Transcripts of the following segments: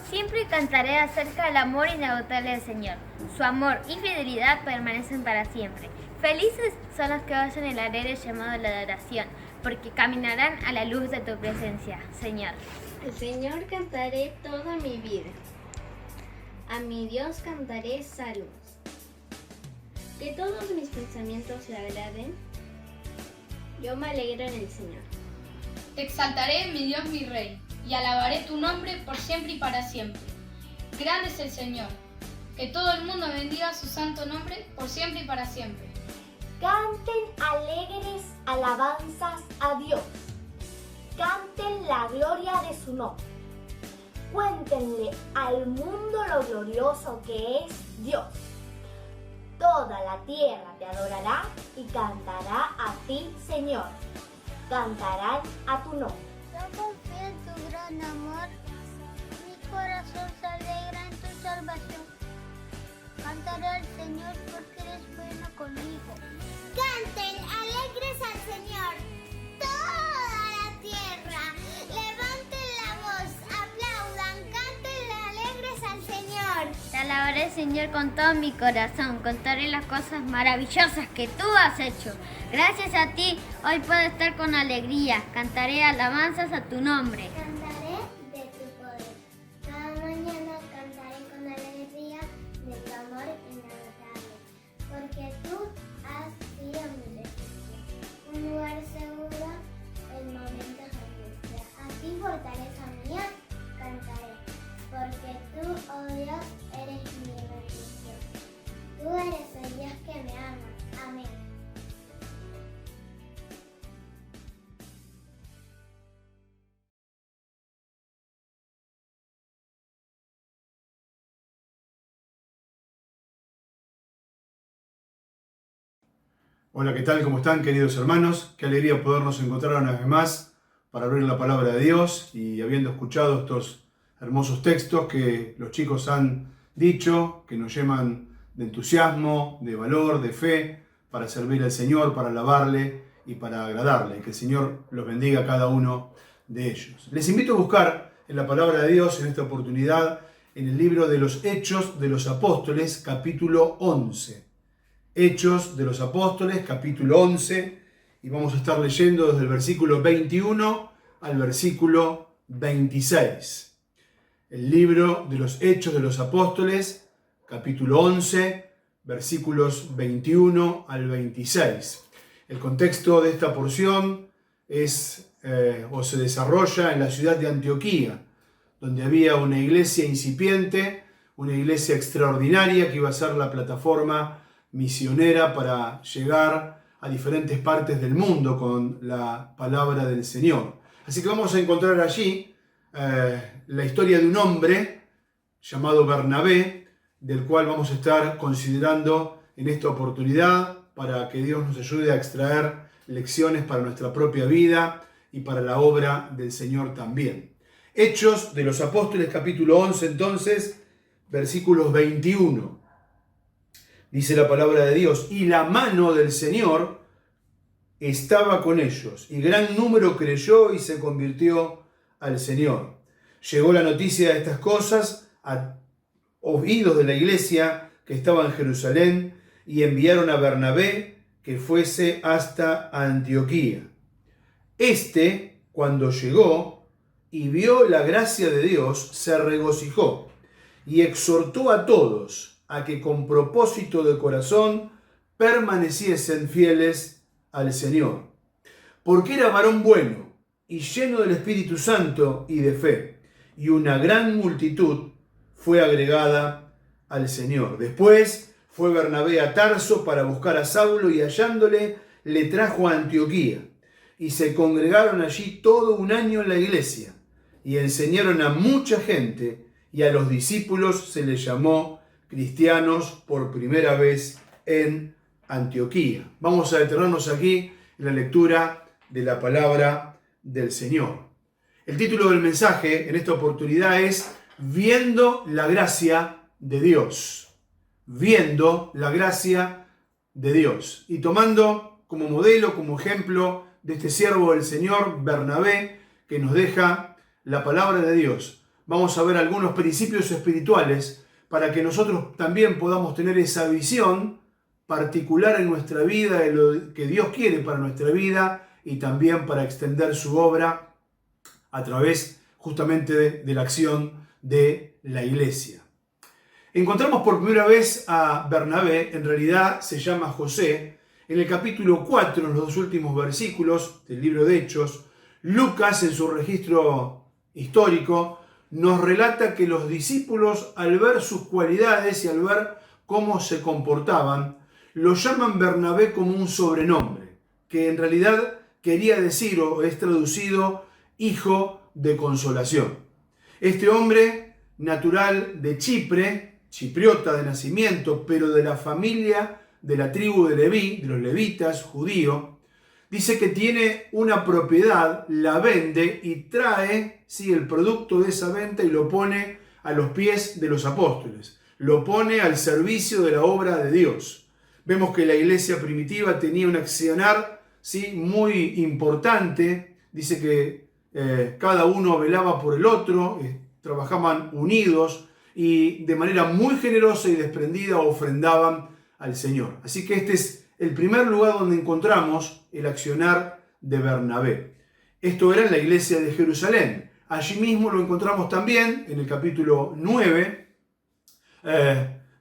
Siempre cantaré acerca del amor inagotable del Señor. Su amor y fidelidad permanecen para siempre. Felices son los que oyen el alegre llamado de la adoración, porque caminarán a la luz de tu presencia, Señor. Al Señor cantaré toda mi vida. A mi Dios cantaré salmos. Que todos mis pensamientos le agraden. Yo me alegro en el Señor. Te exaltaré, mi Dios, mi Rey, y alabaré tu nombre por siempre y para siempre. Grande es el Señor. Que todo el mundo bendiga su santo nombre por siempre y para siempre. Canten alegres alabanzas a Dios. Canten la gloria de su nombre. Cuéntenle al mundo lo glorioso que es Dios. Toda la tierra te adorará y cantará a ti, Señor. Cantarán a tu nombre. Yo confío en tu gran amor. Mi corazón se alegra en tu salvación. Cantaré al Señor porque eres bueno conmigo. Canten alegres al Señor, toda la tierra. Levanten la voz, aplaudan, canten alegres al Señor. Te alabaré, Señor, con todo mi corazón. Contaré las cosas maravillosas que tú has hecho. Gracias a ti, hoy puedo estar con alegría. Cantaré alabanzas a tu nombre. Cantaré de tu poder. Cada mañana cantaré con alegría de tu amor inagotable. Porque tú has sido mi refugio, un lugar seguro en momentos de angustia. A ti, fortaleza mía, cantaré. Porque tú, oh Dios, eres mi refugio. Tú eres el Dios que me ama. Amén. Hola, ¿qué tal? ¿Cómo están, queridos hermanos? Qué alegría podernos encontrar una vez más para abrir la palabra de Dios y habiendo escuchado estos hermosos textos que los chicos han dicho, que nos llenan de entusiasmo, de valor, de fe, para servir al Señor, para alabarle y para agradarle. Que el Señor los bendiga a cada uno de ellos. Les invito a buscar en la palabra de Dios en esta oportunidad en el libro de los Hechos de los Apóstoles, capítulo 11. Hechos de los Apóstoles, capítulo 11, y vamos a estar leyendo desde el versículo 21 al versículo 26. El libro de los Hechos de los Apóstoles, capítulo 11, versículos 21 al 26. El contexto de esta porción se desarrolla en la ciudad de Antioquía, donde había una iglesia incipiente, una iglesia extraordinaria que iba a ser la plataforma misionera para llegar a diferentes partes del mundo con la palabra del Señor. Así que vamos a encontrar allí la historia de un hombre llamado Bernabé, del cual vamos a estar considerando en esta oportunidad para que Dios nos ayude a extraer lecciones para nuestra propia vida y para la obra del Señor también. Hechos de los Apóstoles, capítulo 11, entonces, versículos 21. Dice la palabra de Dios: y la mano del Señor estaba con ellos, y gran número creyó y se convirtió al Señor. Llegó la noticia de estas cosas a oídos de la iglesia que estaba en Jerusalén, y enviaron a Bernabé que fuese hasta Antioquía. Cuando llegó y vio la gracia de Dios, se regocijó y exhortó a todos a que con propósito de corazón permaneciesen fieles al Señor. Porque era varón bueno y lleno del Espíritu Santo y de fe, y una gran multitud fue agregada al Señor. Después fue Bernabé a Tarso para buscar a Saulo, y hallándole le trajo a Antioquía. Y se congregaron allí todo un año en la iglesia, y enseñaron a mucha gente, y a los discípulos se les llamó cristianos por primera vez en Antioquía. Vamos a detenernos aquí en la lectura de la palabra del Señor. El título del mensaje en esta oportunidad es Viendo la gracia de Dios. Viendo la gracia de Dios. Y tomando como modelo, como ejemplo de este siervo del Señor, Bernabé, que nos deja la palabra de Dios. vamos a ver algunos principios espirituales para que nosotros también podamos tener esa visión particular en nuestra vida, de lo que Dios quiere para nuestra vida y también para extender su obra a través justamente de la acción de la iglesia. Encontramos por primera vez a Bernabé, en realidad se llama José, en el capítulo 4, en los dos últimos versículos del libro de Hechos. Lucas, en su registro histórico, nos relata que los discípulos, al ver sus cualidades y al ver cómo se comportaban, lo llaman Bernabé como un sobrenombre, que en realidad quería decir, o es traducido, hijo de consolación. Este hombre, natural de Chipre, chipriota de nacimiento, pero de la familia de la tribu de Leví, de los levitas, judío, dice que tiene una propiedad, la vende y trae el producto de esa venta y lo pone a los pies de los apóstoles, lo pone al servicio de la obra de Dios. Vemos que la iglesia primitiva tenía un accionar muy importante, dice que cada uno velaba por el otro, trabajaban unidos y de manera muy generosa y desprendida ofrendaban al Señor. Así que este es el primer lugar donde encontramos el accionar de Bernabé. Esto era en la iglesia de Jerusalén. Allí mismo lo encontramos también en el capítulo 9,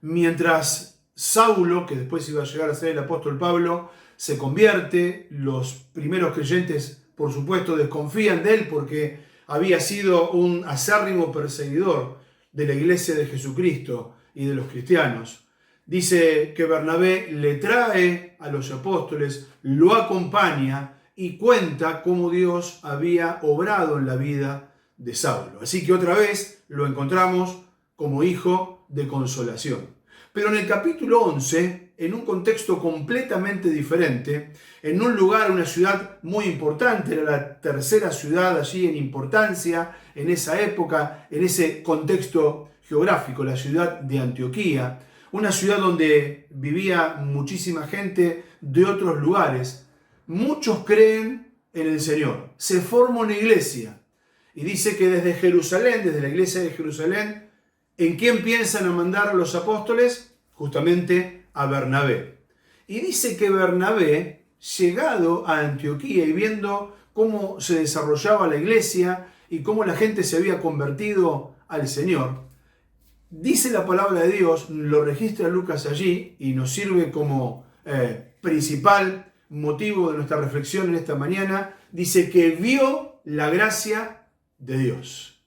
mientras Saulo, que después iba a llegar a ser el apóstol Pablo, se convierte. Los primeros creyentes, por supuesto, desconfían de él porque había sido un acérrimo perseguidor de la iglesia de Jesucristo y de los cristianos. Dice que Bernabé le trae a los apóstoles, lo acompaña y cuenta cómo Dios había obrado en la vida de Saulo. Así que otra vez lo encontramos como hijo de consolación. Pero en el capítulo 11, en un contexto completamente diferente, en un lugar, una ciudad muy importante, era la tercera ciudad allí en importancia en esa época, en ese contexto geográfico, la ciudad de Antioquía, una ciudad donde vivía muchísima gente de otros lugares. Muchos creen en el Señor. Se forma una iglesia. Y dice que desde Jerusalén, desde la iglesia de Jerusalén, ¿en quién piensan a mandar a los apóstoles? Justamente a Bernabé. Y dice que Bernabé, llegado a Antioquía y viendo cómo se desarrollaba la iglesia y cómo la gente se había convertido al Señor, dice la palabra de Dios, lo registra Lucas allí y nos sirve como principal motivo de nuestra reflexión en esta mañana. Dice que vio la gracia de Dios.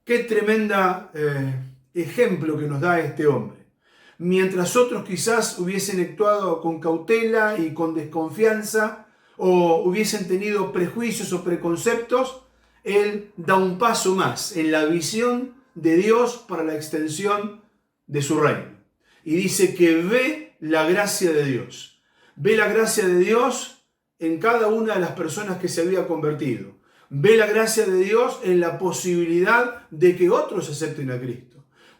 Qué tremenda ejemplo que nos da este hombre. Mientras otros quizás hubiesen actuado con cautela y con desconfianza o hubiesen tenido prejuicios o preconceptos, él da un paso más en la visión de Dios para la extensión de su reino. Y dice que ve la gracia de Dios. Ve la gracia de Dios en cada una de las personas que se había convertido. Ve la gracia de Dios en la posibilidad de que otros acepten a Cristo.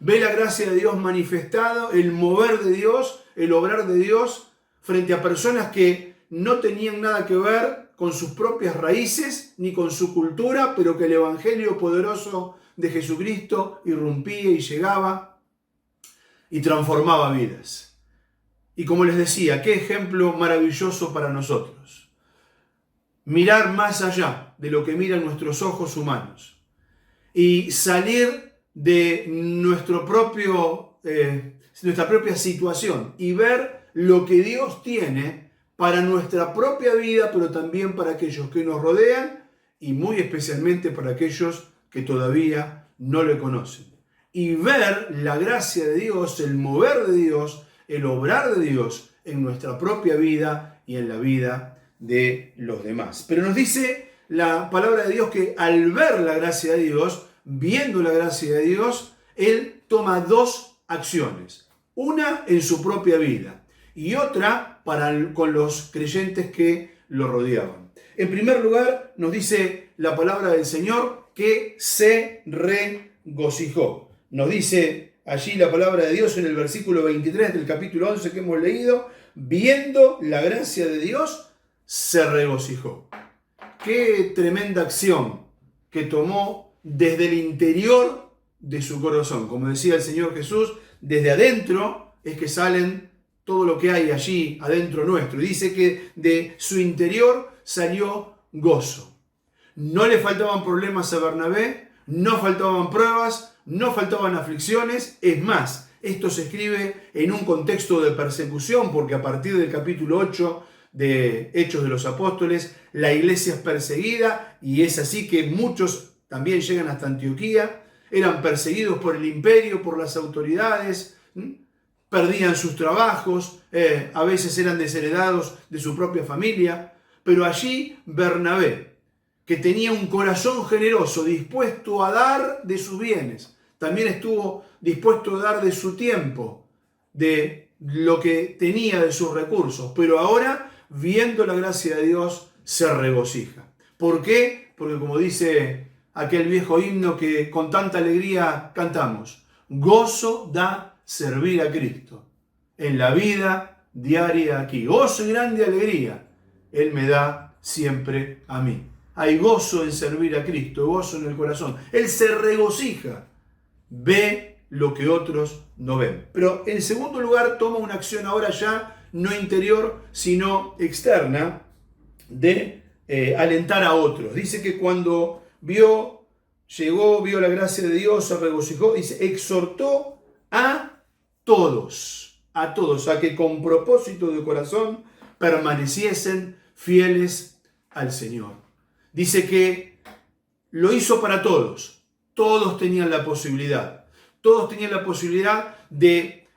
Ve la gracia de Dios manifestado, el mover de Dios, el obrar de Dios frente a personas que no tenían nada que ver con sus propias raíces ni con su cultura, pero que el evangelio poderoso de Jesucristo irrumpía y llegaba y transformaba vidas. Y como les decía, qué ejemplo maravilloso para nosotros. Mirar más allá de lo que miran nuestros ojos humanos y salir de nuestra propia situación y ver lo que Dios tiene para nuestra propia vida, pero también para aquellos que nos rodean y muy especialmente para aquellos que todavía no le conocen. Y ver la gracia de Dios, el mover de Dios, el obrar de Dios en nuestra propia vida y en la vida de los demás. Pero nos dice la palabra de Dios que al ver la gracia de Dios, viendo la gracia de Dios, él toma dos acciones. Una en su propia vida y otra con los creyentes que lo rodeaban. En primer lugar, nos dice la palabra del Señor que se regocijó. Nos dice allí la palabra de Dios en el versículo 23 del capítulo 11 que hemos leído, viendo la gracia de Dios, se regocijó. Qué tremenda acción que tomó desde el interior de su corazón. Como decía el Señor Jesús, desde adentro es que salen todo lo que hay allí adentro nuestro. Y dice que de su interior salió gozo. No le faltaban problemas a Bernabé, no faltaban pruebas, no faltaban aflicciones. Es más, esto se escribe en un contexto de persecución, porque a partir del capítulo 8 de Hechos de los Apóstoles, la iglesia es perseguida, y es así que muchos también llegan hasta Antioquía, eran perseguidos por el imperio, por las autoridades, perdían sus trabajos, a veces eran desheredados de su propia familia, pero allí Bernabé, que tenía un corazón generoso, dispuesto a dar de sus bienes, también estuvo dispuesto a dar de su tiempo, de lo que tenía de sus recursos, pero ahora, viendo la gracia de Dios, se regocija. ¿Por qué? Porque como dice aquel viejo himno que con tanta alegría cantamos, gozo da servir a Cristo en la vida diaria aquí. Gozo y grande alegría Él me da siempre a mí. Hay gozo en servir a Cristo, gozo en el corazón. Él se regocija, ve lo que otros no ven. Pero en segundo lugar toma una acción ahora ya no interior, sino externa, de alentar a otros. Dice que cuando vio la gracia de Dios, se regocijó, dice, exhortó a todos, a que con propósito de corazón permaneciesen fieles al Señor. Dice que lo hizo para todos. Todos tenían la posibilidad. Todos tenían la posibilidad de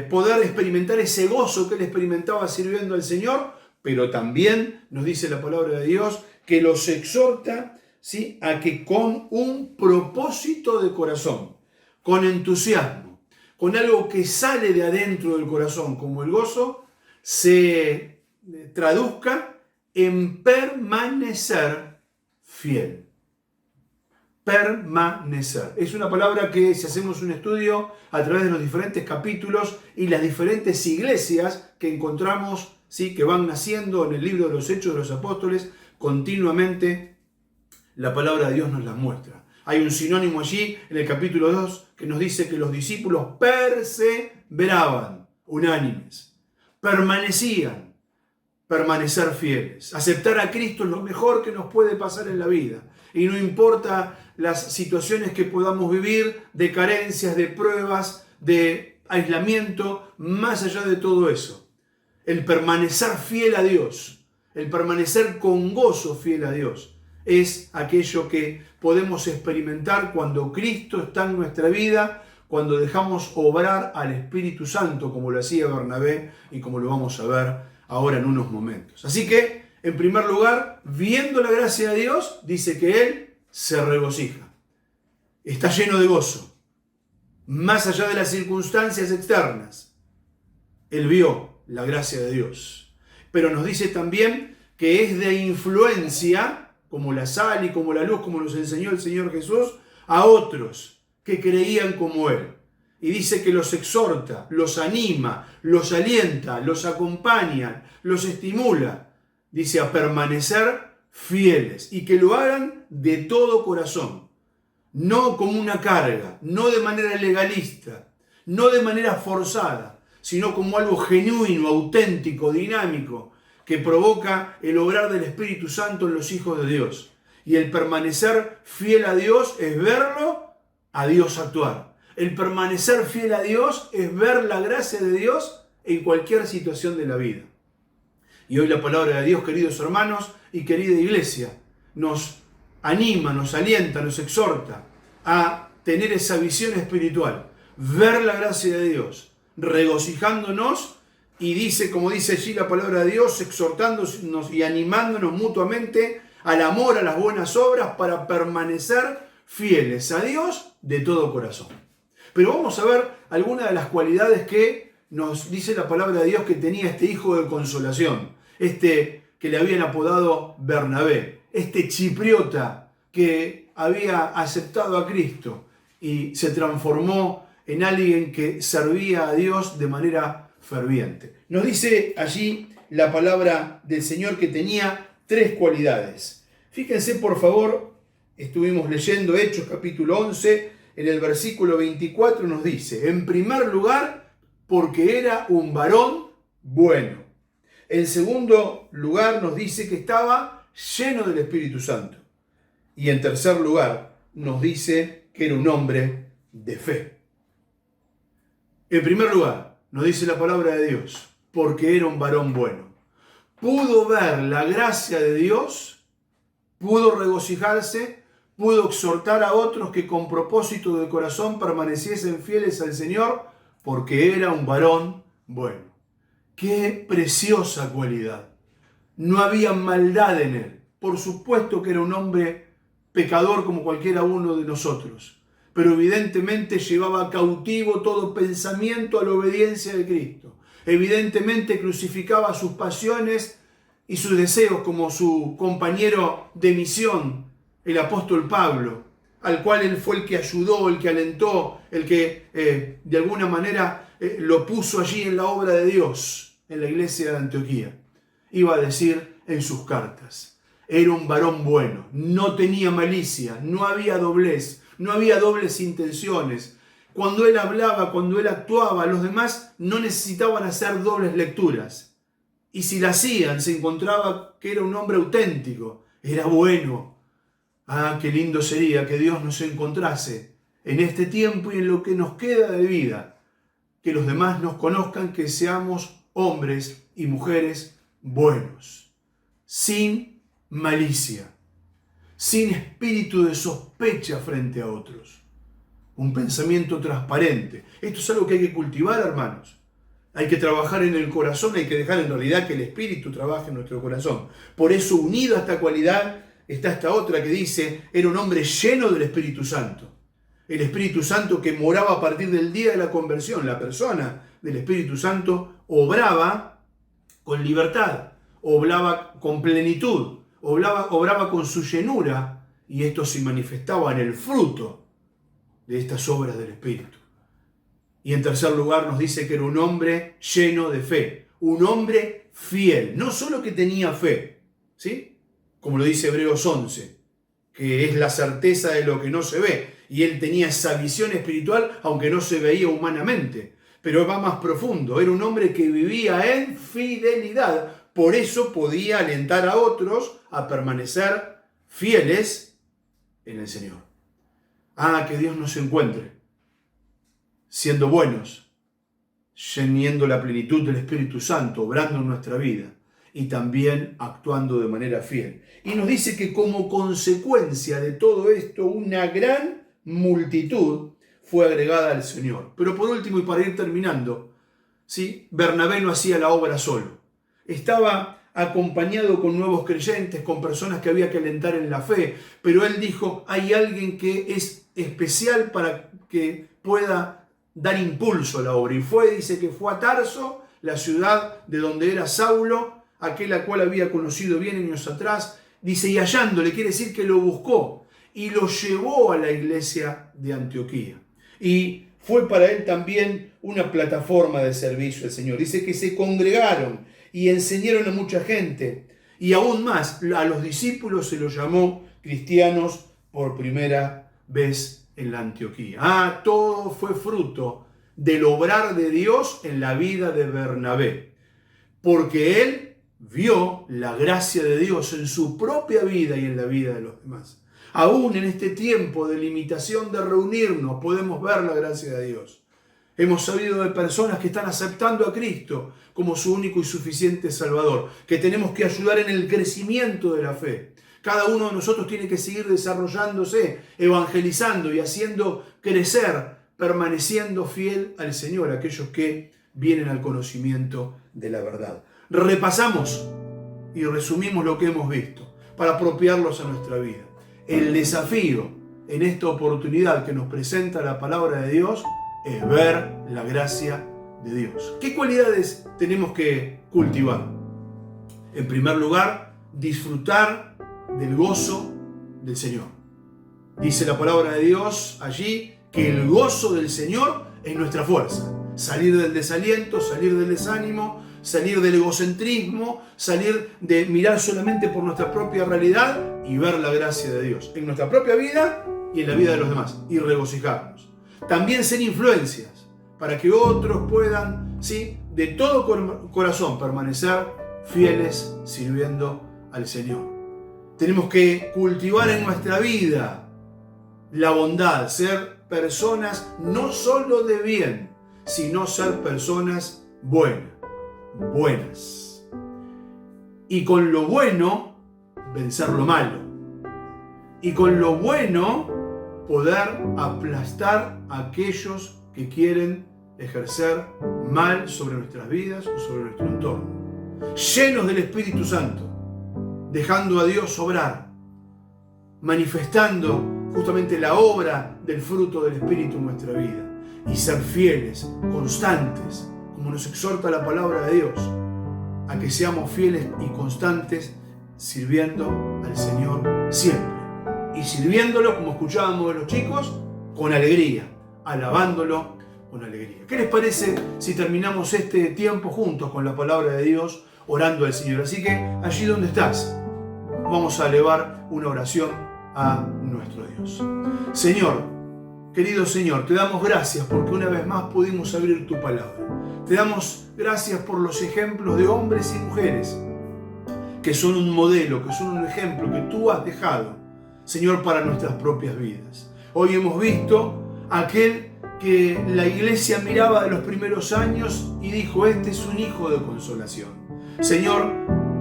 poder experimentar ese gozo que él experimentaba sirviendo al Señor, pero también nos dice la palabra de Dios que los exhorta, ¿sí?, a que con un propósito de corazón, con entusiasmo, con algo que sale de adentro del corazón, como el gozo, se traduzca en permanecer fiel. Permanecer. Es una palabra que, si hacemos un estudio a través de los diferentes capítulos y las diferentes iglesias que encontramos, ¿sí?, que van naciendo en el libro de los Hechos de los Apóstoles, continuamente la palabra de Dios nos las muestra. Hay un sinónimo allí en el capítulo 2 que nos dice que los discípulos perseveraban, unánimes, permanecían, permanecer fieles. Aceptar a Cristo es lo mejor que nos puede pasar en la vida. Y no importa las situaciones que podamos vivir, de carencias, de pruebas, de aislamiento, más allá de todo eso, el permanecer fiel a Dios, el permanecer con gozo fiel a Dios, es aquello que podemos experimentar cuando Cristo está en nuestra vida, cuando dejamos obrar al Espíritu Santo, como lo hacía Bernabé y como lo vamos a ver ahora en unos momentos. Así que, en primer lugar, viendo la gracia de Dios, dice que Él se regocija. Está lleno de gozo. Más allá de las circunstancias externas, Él vio la gracia de Dios. Pero nos dice también que es de influencia, como la sal y como la luz, como nos enseñó el Señor Jesús, a otros que creían como Él. Y dice que los exhorta, los anima, los alienta, los acompaña, los estimula. Dice a permanecer fieles y que lo hagan de todo corazón. No como una carga, no de manera legalista, no de manera forzada, sino como algo genuino, auténtico, dinámico, que provoca el obrar del Espíritu Santo en los hijos de Dios. Y el permanecer fiel a Dios es verlo a Dios actuar. El permanecer fiel a Dios es ver la gracia de Dios en cualquier situación de la vida. Y hoy la palabra de Dios, queridos hermanos y querida iglesia, nos anima, nos alienta, nos exhorta a tener esa visión espiritual, ver la gracia de Dios, regocijándonos. Y dice, como dice allí la palabra de Dios, exhortándonos y animándonos mutuamente al amor, a las buenas obras, para permanecer fieles a Dios de todo corazón. Pero vamos a ver algunas de las cualidades que nos dice la palabra de Dios que tenía este hijo de consolación, este que le habían apodado Bernabé, este chipriota que había aceptado a Cristo y se transformó en alguien que servía a Dios de manera ferviente. Nos dice allí la palabra del Señor que tenía 3 cualidades. Fíjense por favor estuvimos leyendo Hechos capítulo 11, en el versículo 24 nos dice, en primer lugar, porque era un varón bueno. En segundo lugar nos dice que estaba lleno del Espíritu Santo. Y en tercer lugar nos dice que era un hombre de fe. En primer lugar, nos dice la palabra de Dios, porque era un varón bueno. Pudo ver la gracia de Dios, pudo regocijarse, pudo exhortar a otros que con propósito de corazón permaneciesen fieles al Señor, porque era un varón bueno. ¡Qué preciosa cualidad! No había maldad en él. Por supuesto que era un hombre pecador como cualquiera uno de nosotros, pero evidentemente llevaba cautivo todo pensamiento a la obediencia de Cristo. Evidentemente crucificaba sus pasiones y sus deseos como su compañero de misión, el apóstol Pablo, al cual él fue el que ayudó, el que alentó, el que de alguna manera lo puso allí en la obra de Dios, en la iglesia de Antioquía. Iba a decir en sus cartas, era un varón bueno, no tenía malicia, no había doblez, no había dobles intenciones. Cuando él hablaba, cuando él actuaba, los demás no necesitaban hacer dobles lecturas. Y si la hacían, se encontraba que era un hombre auténtico, era bueno. Ah, qué lindo sería que Dios nos encontrase en este tiempo y en lo que nos queda de vida. Que los demás nos conozcan, que seamos hombres y mujeres buenos, sin malicia, sin espíritu de sospecha frente a otros. Un pensamiento transparente. Esto es algo que hay que cultivar, hermanos. Hay que trabajar en el corazón, hay que dejar en realidad que el Espíritu trabaje en nuestro corazón. Por eso, unido a esta cualidad, está esta otra que dice, era un hombre lleno del Espíritu Santo. El Espíritu Santo que moraba a partir del día de la conversión. La persona del Espíritu Santo obraba con libertad, obraba con plenitud, obraba con su llenura, y esto se manifestaba en el fruto de estas obras del Espíritu. Y en tercer lugar nos dice que era un hombre lleno de fe, un hombre fiel, no solo que tenía fe, ¿sí? Como lo dice Hebreos 11, que es la certeza de lo que no se ve, y él tenía esa visión espiritual aunque no se veía humanamente, pero va más profundo, era un hombre que vivía en fidelidad, por eso podía alentar a otros a permanecer fieles en el Señor. Ah, que Dios nos encuentre siendo buenos, teniendo la plenitud del Espíritu Santo, obrando en nuestra vida y también actuando de manera fiel. Y nos dice que como consecuencia de todo esto, una gran multitud fue agregada al Señor. Pero por último, y para ir terminando, ¿sí? Bernabé no hacía la obra solo. Estaba acompañado con nuevos creyentes, con personas que había que alentar en la fe, pero él dijo, hay alguien que es especial para que pueda dar impulso a la obra. Y dice que fue a Tarso, la ciudad de donde era Saulo, aquel a cual había conocido bien años atrás. Dice, y hallándole, quiere decir que lo buscó y lo llevó a la iglesia de Antioquía. Y fue para él también una plataforma de servicio al Señor. Dice que se congregaron y enseñaron a mucha gente. Y aún más, a los discípulos se los llamó cristianos por primera vez en la Antioquía. Ah, todo fue fruto del obrar de Dios en la vida de Bernabé. Porque él vio la gracia de Dios en su propia vida y en la vida de los demás. Aún en este tiempo de limitación de reunirnos, podemos ver la gracia de Dios. Hemos sabido de personas que están aceptando a Cristo como su único y suficiente Salvador, que tenemos que ayudar en el crecimiento de la fe. Cada uno de nosotros tiene que seguir desarrollándose, evangelizando y haciendo crecer, permaneciendo fiel al Señor, aquellos que vienen al conocimiento de la verdad. Repasamos y resumimos lo que hemos visto para apropiarlos a nuestra vida. El desafío en esta oportunidad que nos presenta la palabra de Dios es ver la gracia de Dios. ¿Qué cualidades tenemos que cultivar? En primer lugar, disfrutar del gozo del Señor. Dice la palabra de Dios allí que el gozo del Señor es nuestra fuerza. Salir del desaliento, salir del desánimo, salir del egocentrismo, salir de mirar solamente por nuestra propia realidad y ver la gracia de Dios en nuestra propia vida y en la vida de los demás y regocijarnos. También ser influencias para que otros puedan, ¿sí?, de todo corazón permanecer fieles sirviendo al Señor. Tenemos que cultivar en nuestra vida la bondad, ser personas no solo de bien, sino ser personas buenas. Y con lo bueno, vencer lo malo. Y con lo bueno, poder aplastar a aquellos que quieren ejercer mal sobre nuestras vidas o sobre nuestro entorno. Llenos del Espíritu Santo, dejando a Dios obrar, manifestando justamente la obra del fruto del Espíritu en nuestra vida, y ser fieles, constantes, como nos exhorta la palabra de Dios, a que seamos fieles y constantes sirviendo al Señor siempre, y sirviéndolo, como escuchábamos de los chicos, con alegría, alabándolo con alegría. ¿Qué les parece si terminamos este tiempo juntos con la palabra de Dios, orando al Señor? Así que allí donde estás, vamos a elevar una oración a nuestro Dios. Señor, querido Señor, te damos gracias porque una vez más pudimos abrir tu palabra. Te damos gracias por los ejemplos de hombres y mujeres que son un modelo, que son un ejemplo que tú has dejado, Señor, para nuestras propias vidas. Hoy hemos visto aquel que la iglesia miraba de los primeros años y dijo: este es un hijo de consolación. Señor,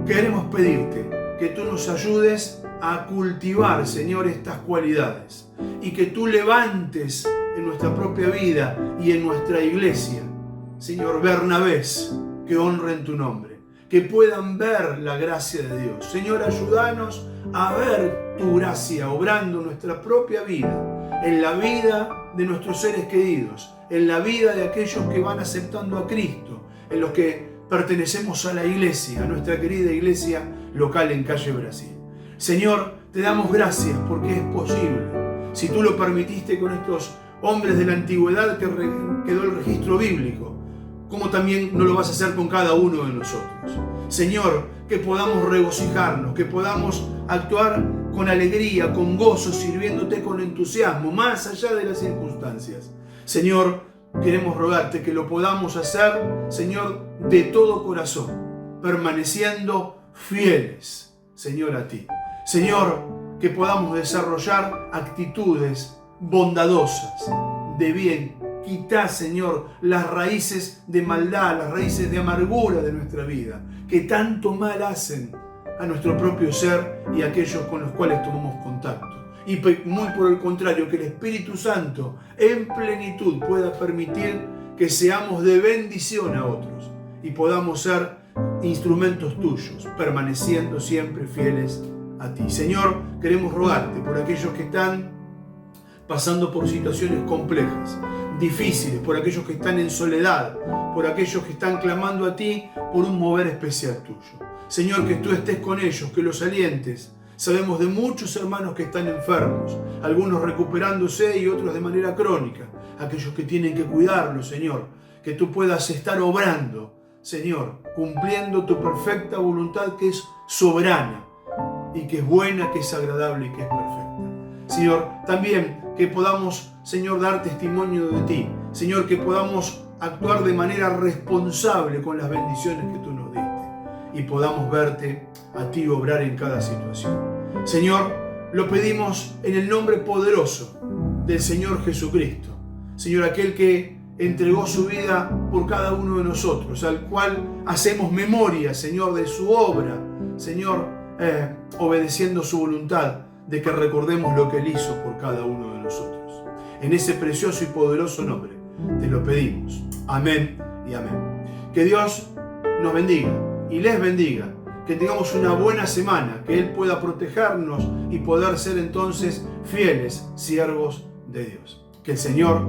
queremos pedirte que tú nos ayudes a cultivar, Señor, estas cualidades y que tú levantes en nuestra propia vida y en nuestra iglesia, Señor, Bernabés que honren tu nombre, que puedan ver la gracia de Dios. Señor, ayúdanos a ver tu gracia obrando en nuestra propia vida, en la vida de nuestros seres queridos, en la vida de aquellos que van aceptando a Cristo, en los que pertenecemos a la iglesia, a nuestra querida iglesia local en Calle Brasil. Señor, te damos gracias porque es posible. Si tú lo permitiste con estos hombres de la antigüedad que quedó el registro bíblico, ¿cómo también no lo vas a hacer con cada uno de nosotros? Señor, que podamos regocijarnos, que podamos actuar con alegría, con gozo, sirviéndote con entusiasmo, más allá de las circunstancias. Señor, queremos rogarte que lo podamos hacer, Señor, de todo corazón, permaneciendo fieles, Señor, a ti. Señor, que podamos desarrollar actitudes bondadosas, de bien. Quitá, Señor, las raíces de maldad, las raíces de amargura de nuestra vida, que tanto mal hacen a nuestro propio ser y a aquellos con los cuales tomamos contacto. Y muy por el contrario, que el Espíritu Santo en plenitud pueda permitir que seamos de bendición a otros y podamos ser instrumentos tuyos, permaneciendo siempre fieles a ti. Señor, queremos rogarte por aquellos que están pasando por situaciones complejas, difíciles, por aquellos que están en soledad, por aquellos que están clamando a ti por un mover especial tuyo. Señor, que tú estés con ellos, que los alientes. Sabemos de muchos hermanos que están enfermos, algunos recuperándose y otros de manera crónica, aquellos que tienen que cuidarlos, Señor, que tú puedas estar obrando, Señor, cumpliendo tu perfecta voluntad que es soberana y que es buena, que es agradable y que es perfecta. Señor, también que podamos, Señor, dar testimonio de ti. Señor, que podamos actuar de manera responsable con las bendiciones que tú nos diste y podamos verte a ti obrar en cada situación. Señor, lo pedimos en el nombre poderoso del Señor Jesucristo. Señor, aquel que entregó su vida por cada uno de nosotros, al cual hacemos memoria, Señor, de su obra. Señor, obedeciendo su voluntad, de que recordemos lo que Él hizo por cada uno de nosotros. En ese precioso y poderoso nombre te lo pedimos. Amén y amén. Que Dios nos bendiga y les bendiga. Que tengamos una buena semana, que Él pueda protegernos y poder ser entonces fieles siervos de Dios. Que el Señor